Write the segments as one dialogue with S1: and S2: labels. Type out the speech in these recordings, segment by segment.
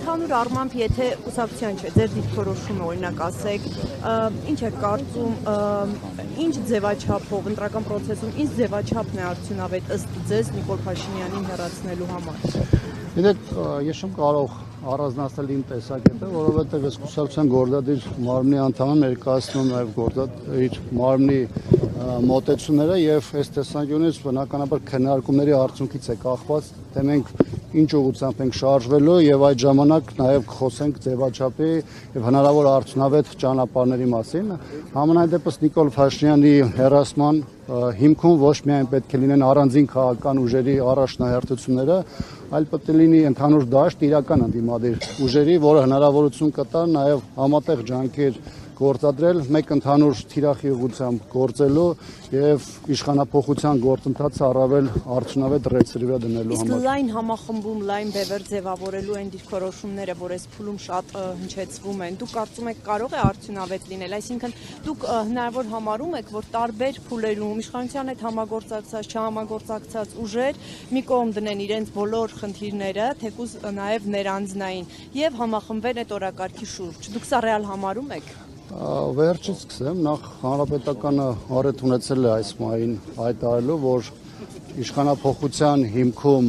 S1: Ընդհանուր առմամբ, եթե կուսակցության չէ, ձեր դիրքորոշումը օրինակ ասեք, ինչ եք կարծում, ինչ ձևաչափով, ընտրական process-ում ինչ ձևաչափն է արդյունավետ ըստ ձեզ Նիկոլ Փաշինյանին հեռացնելու համար։
S2: Գիտեք, ես չեմ կարող առանձնացնել իմ տեսակետը, որովհետև ես կուսակցության գործադիր մարմնի անդամ եմ, ներկայացնում նաև իր մարմնի մոտեցումները եւ այս տեսանկյունից բնականաբար քննարկումների արդյունքից է կախված, թե մենք ինչ ուղղությամբ ենք շարժվելու եւ այդ ժամանակ նաեւ կխոսենք ձևաչափի եւ հնարավոր արդյունավետ ճանապարհների մասին։ Համենայն դեպս Նիկոլ Փաշինյանի հեռացման հիմքում ոչ միայն պետք է լինեն առանձին քաղաքական ուժերի առաջնահերթությունները, այլ պետք է լինի ընդհանուր դաշտ իրական ընդդիմադիր ուժերի, որը հնարավորություն կտա նաեւ համատեղ ջանքեր գործադրել մեկ ընդհանուր թիրախի ուղղությամբ գործելու եւ իշխանապողության գործընթացը առավել արդյունավետ ռեցերի վրա դնելու համար։
S1: Իսկ լայն համախմբում, լայն բևեռ ձևավորելու այն դիրքորոշումները, որ այս փուլում շատ հնչեցվում են, դուք կարծում եք կարող է արդյունավետ լինել, այսինքն դուք հնարավոր համարում եք, որ տարբեր փուլերում իշխանության հետ համագործակցած, չհամագործակցած ուժեր մի կողմ դնեն իրենց բոլոր խնդիրները, թեկուզ նաեւ ներանձնային եւ համախմբեն այդ օրակարգի շուրջ։ Դուք սա ռեալ համարում եք։
S2: Վերջից սկսեմ, նախ հանրապետականը առիթ ունեցել է այս մային հայտարարելու, որ իշխանափոխության հիմքում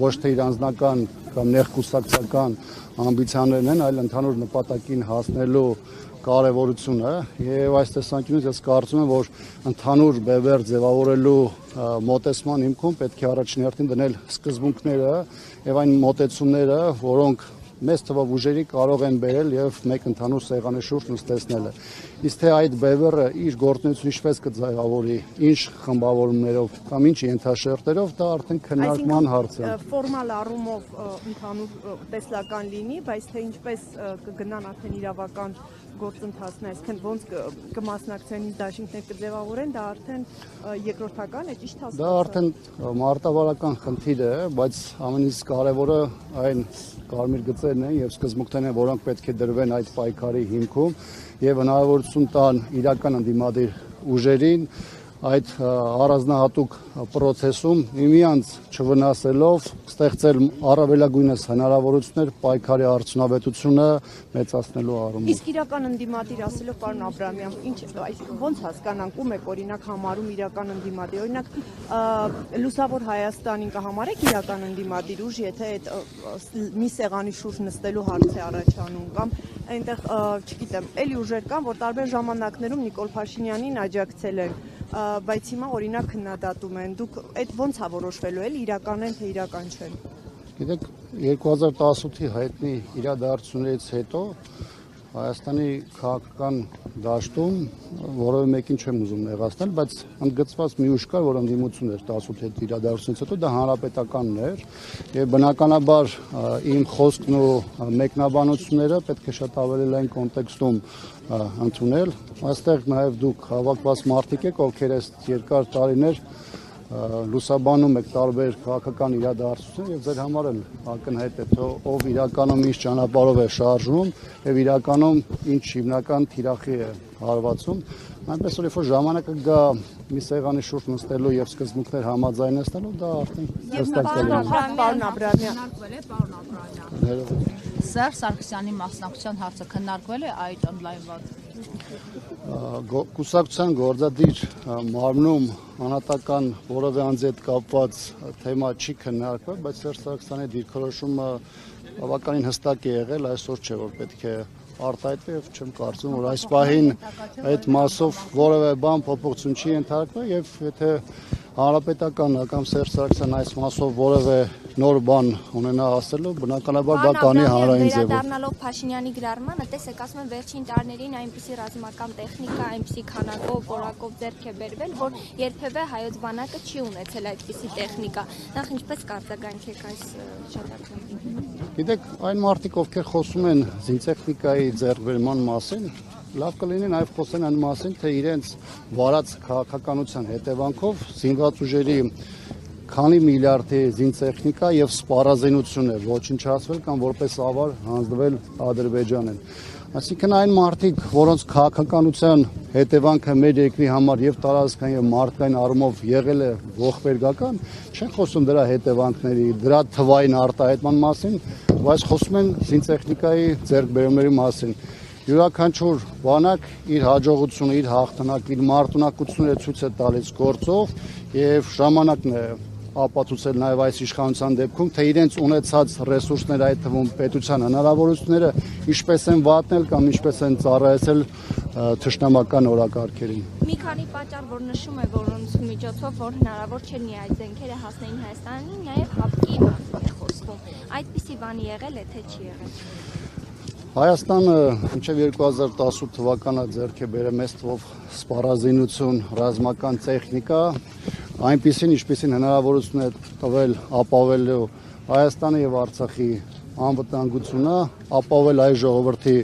S2: ոչ թե իր անձնական կամ ներկուսակցական ամբիցիաներն են, այլ ընդհանուր նպատակին հասնելու կարևորությունը եւ այս տեսանկյունից ես կարծում եմ, որ ընդհանուր բևեռ ձևավորելու մոտեցման հիմքում պետք է առաջին հերթին դնել սկզբունքները եւ այն մոտեցումները, որոնք մեծ թվով ուժերի կարող են բերել եւ մեկ ընդհանուր սեղանի շուրջ նստեցնելը։ Իսկ թե այդ բևեռը իր գործունեությունը ինչպես կձևավորի, ինչ խմբավորումներով կամ ինչ ենթաշերտերով, դա արդեն քննարկման հարց է։
S1: Ֆորմալ առումով ընդհանուր տեսլական լինի, բայց թե ինչպես կգնան արդեն իրավական գործընթացն է, այսինքն ոնց կմասնակցեն դաշինքներ կձևավորեն, դա արդեն երկրորդական է, ճիշտ հասկացա։
S2: Դա արդեն մարտավարական խնդիր է, բայց ամենից կարևորը այն կարմիր գծերն են եւ սկզբունքներն են, որոնք պետք է դրվեն այդ պայքարի հիմքում եւ հնարավորություն տան իրական ընդդիմադիր ուժերին այդ առանձնահատուկ process-ում միմյանց չվնասելով ստեղծել առավելագույնս հնարավորություններ պայքարի արդյունավետությունը մեծացնելու առումով։
S1: Իսկ իրական ընդդիմադիր ասելով պարոն Աբրահամյան, ոնց հասկանանք, ում եք օրինակ համարում իրական ընդդիմադիր, օրինակ Լուսավոր Հայաստանին կհամարեք իրական ընդդիմադիր ուժ, եթե այդ մի սեղանի շուրջ նստելու հարց է առաջանում, կամ այնտեղ, չգիտեմ, էլի ուժեր կան, որ տարբեր ժամանակներում Նիկոլ Փաշինյանին աջակցել են, բայց հիմա օրինակ քննադատում են։ Դուք այդ ոնց է որոշվելու, էլ իրական են, թե իրական չեն։
S2: Գիտեք, 2018-ի հայտնի իրադարձություններից հետո Հայաստանի քաղաքական դաշտում որևէ մեկին չեմ ուզում նեղացնել, բայց ընդգծված մի ուժ կար, որ ընդդիմություն էր 18 իրադարձությունից հետո, դա հանրապետականն էր եւ բնականաբար իմ խոսքն ու մեկնաբանությունները պետք է շատ ավելի լայն կոնտեքստում ընդունել։ Այստեղ նաեւ դուք հավաքված մարդիկ եք, ովքեր այս երկար տարիներ լուսաբանում եք տարբեր քաղաքական իրադարձություններ եւ ձեր համար էլ ակնհայտ է թե ով իրականում ինչ ճանապարհով է շարժվում եւ իրականում ինչ հիմնական թիրախի է հարվածում, այնպես որ երբ ժամանակը գա մի սեղանի շուրջ նստելու եւ սկզբունքներ համաձայնեցնելու, դա արդեն հստակ
S1: պարոն Աբրահամյան,
S3: Սերժ Սարգսյանի մասնակցության հարցը քննարկվել է այդ օնլայնված
S2: կուսակցության գործադիր մարմնում անհատական որևէ անձի հետ կապված թեմա չի քննարկվել, բայց Սերժ Սարգսյանի դիրքորոշումը բավականին հստակ է եղել, այսօր չէ որ պետք է արտահայտվի եւ չեմ կարծում որ այս պահին այդ մասով որևէ բան փոփոխություն չի ենթարկվել եւ եթե հանրապետականը կամ Սերժ Սարգսյանը այս մասով որևէ նոր բան ունենա ասելու, բնականաբար դա կանի հանրային ձևով։
S4: Վերադառնալով Փաշինյանի գրառմանը, տեսեք, ասում են վերջին տարիներին այնպիսի ռազմական տեխնիկա, այնպիսի քանակով, որակով ձեռք է բերվել, որ երբևէ հայոց բանակը չի ունեցել այդպիսի տեխնիկա։ Նախ ինչպես կարձագանքեք այս շրջանակում։
S2: Գիտեք, այն մարդիկ, ովքեր խոսում են զինտեխնիկայի ձեռքբերման մասին, լավ կլինի նաև խոսեն այն մասին, թե իրենց վարած քաղաքականության հետևանքով զինված ուժերի քանի միլիարդի զինտեխնիկա եւ սպառազինություն է ոչնչացվել կամ որպես ավար հանձնվել Ադրբեջանին։ Այսինքն այն մարդիկ, որոնց քաղաքականության հետևանքը մեր երկրի համար եւ տարածքային եւ մարդկային առումով եղել է ողբերգական, չեն խոսում դրա հետևանքների, դրա թվային արտահայտման մասին, բայց խոսում են զինտեխնիկայի ձեռքբերումների մասին։ Յուրաքանչյուր բանակ իր հաջողությունը, իր հաղթանակը, իր մարտունակությունը ցույց է տալիս գործով եւ ժամանակն է ապացուցել նաեւ այս իշխանության դեպքում, թե իրենց ունեցած ռեսուրսները, այդ թվում պետության հնարավորությունները ինչպես են վատնել կամ ինչպես են ծառայեցել թշնամական օրակարգերին։
S4: Մի քանի պատճառ, որ նշում է, որոնց միջոցով որ հնարավոր չէ մի այդ զենքերը հասնեին Հայաստանին, նաեւ հապկի մասին է խոսվում։ Այդպիսի բան եղել է, թե չի եղել։
S2: Հայաստանը մինչև 2018 թվականը ձեռք է բերել մեծ թվով սպառազինություն, ռազմական տեխնիկա, այնպիսին, ինչպիսին հնարավորություն է տվել ապավելու Հայաստանը եւ Արցախի անվտանգությունը, ապավել այ ժողովրդի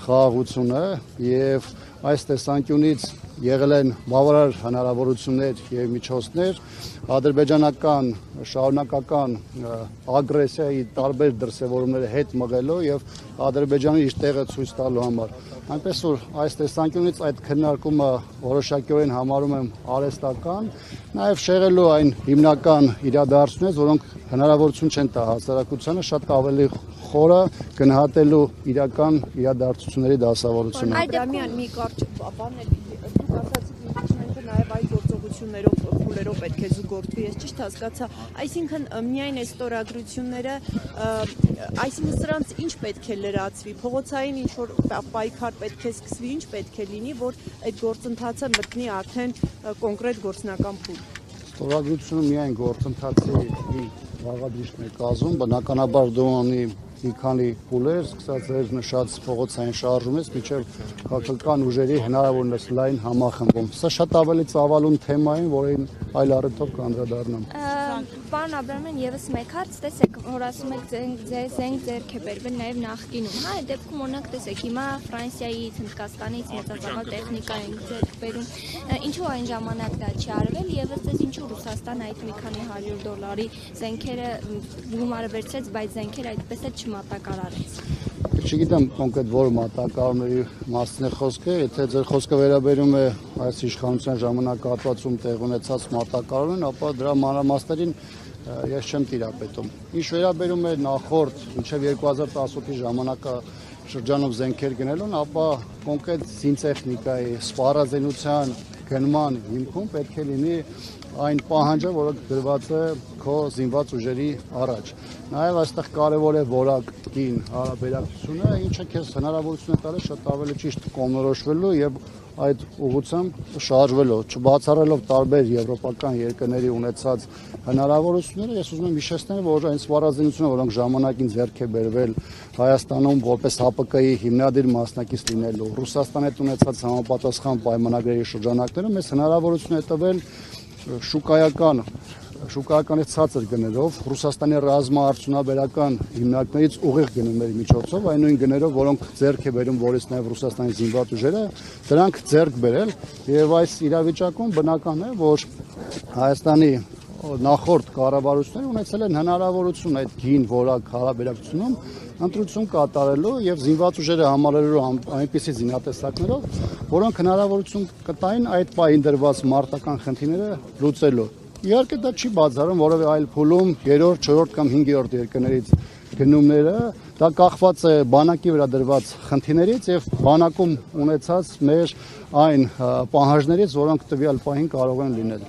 S2: խաղաղությունը եւ այս տեսանկյունից եղել են բավարար հնարավորություններ եւ միջոցներ ադրբեջանական շարունակական ագրեսիայի տարբեր դրսևորումների հետ մղելու եւ Ադրբեջանի իր տեղը ցույց տալու համար։ Այնպես որ այս տեսանկյունից այդ քննարկումը որոշակիորեն համարում եմ արհեստական, նաեւ շեղելու այն հիմնական իրադարձություններից, որոնք հնարավորություն չեն տա հասարակությանը շատ ավելի խորը գնահատելու իրական իրադարձությունների դասավորությունը։
S1: Ադրամյան մի կարճ բան էլ դուք ասացիք ինքնիշխանքը նաև այլ գործողություններով փուլերով պետք է զուգորդվի, ես ճիշտ հասկացա, այսինքն միայն այս ստորագրությունները, այսինքն սրանց ինչ պետք է լրացվի, փողոցային ինչ որ պայքար պետք է սկսվի, ինչ պետք է լինի, որ այդ գործընթացը մտնի արդեն կոնկրետ գործնական փուլ։
S2: Ստորագրությունը միայն գործընթացի մի բաղադրիչն է կազմում, բնականաբար դու ունի մի քանի փուլեր, սկսած էր նշած փողոցային շարժումից մինչև քաղաքական ուժերի հնարավորինս լայն համախմբում։ Սա շատ ավելի ծավալուն թեմա է, որին այլ առիթով կանդրադառնամ։
S4: Պարոն Աբրամյան, եւս մեկ հարց, տեսեք, որ ասում եք զենք ձեռք է բերվել նաեւ նախկինում, հա, այդ դեպքում օրինակ տեսեք, հիմա Ֆրանսիայից, Հնդկաստանից մեծածավալ տեխնիկա են ձեռք բերում, ինչու այն ժամանակ դա չի արվել եւ ըստ ինչու Ռուսաստանը այդ մի քանի $100 զենքերը գումարը վերցրեց, բայց զենքերը այդպես էլ չմատակարարեց։
S2: Չգիտեմ կոնկրետ որ մատակարարների մասին է խոսքը, եթե ձեր խոսքը վերաբերում է այս իշխանության ժամանակահատվածում տեղ ունեցած մատակարարումն, ապա դրա մանրամասներին ես չեմ տիրապետում։ Ինչ վերաբերում է նախորդ մինչև 2018-ի ժամանակաշրջանում զենքեր գնելուն, ապա կոնկրետ զինտեխնիկայի սպառազինության գնման հիմքում պետք է լինի այն պահանջը, որը դրված է քո զինված ուժերի առաջ։ Նաև այստեղ կարևոր է որակին հարաբերակցությունը, ինչը քեզ հնարավորություն է տալիս շատ ավելի ճիշտ կողմնորոշվելու եւ այդ ուղղությամբ շարժվելու, չբացառելով տարբեր եվրոպական երկրների ունեցած հնարավորությունները, ես ուզում եմ հիշեցնել, որ այն սպառազինությունը, որոնք ժամանակին ձեռք է բերվել Հայաստանում որպես ՀԱՊԿ-ի հիմնադիր մասնակից լինելու, Ռուսաստանի հետ ունեցած համապատասխան պայմանագրերի շրջանակներում մեզ հնարավորություն է տվել շուկայականից ցածր գներով Ռուսաստանի ռազմաարդյունաբերական հիմնարկներից ուղիղ գնումների միջոցով, այն նույն գներով, որոնք ձեռք է բերում որից նաև Ռուսաստանի զինված ուժերը, դրանք ձեռք բերել եւ այս իրավիճակում բնական է, որ Հայաստանի նախորդ կառավարությունները ունեցել են հնարավորություն այդ գին որակ հարաբերակցությունում ընտրություն կատարելու եւ զինված ուժերը համալրելու այնպիսի զինատեսակներով, որոնք հնարավորություն կտային այդ պահին դրված մարտական խնդիրները լուծելու։ Իհարկե դա չի բացառում որևէ այլ փուլում 3-րդ, 4-րդ կամ 5-րդ երկրներից գնումները, դա կախված է բանակի վրա դրված խնդիրներից եւ բանակում ունեցած մեր այն պահանջներից, որոնք տվյալ պահին կարող են լինել։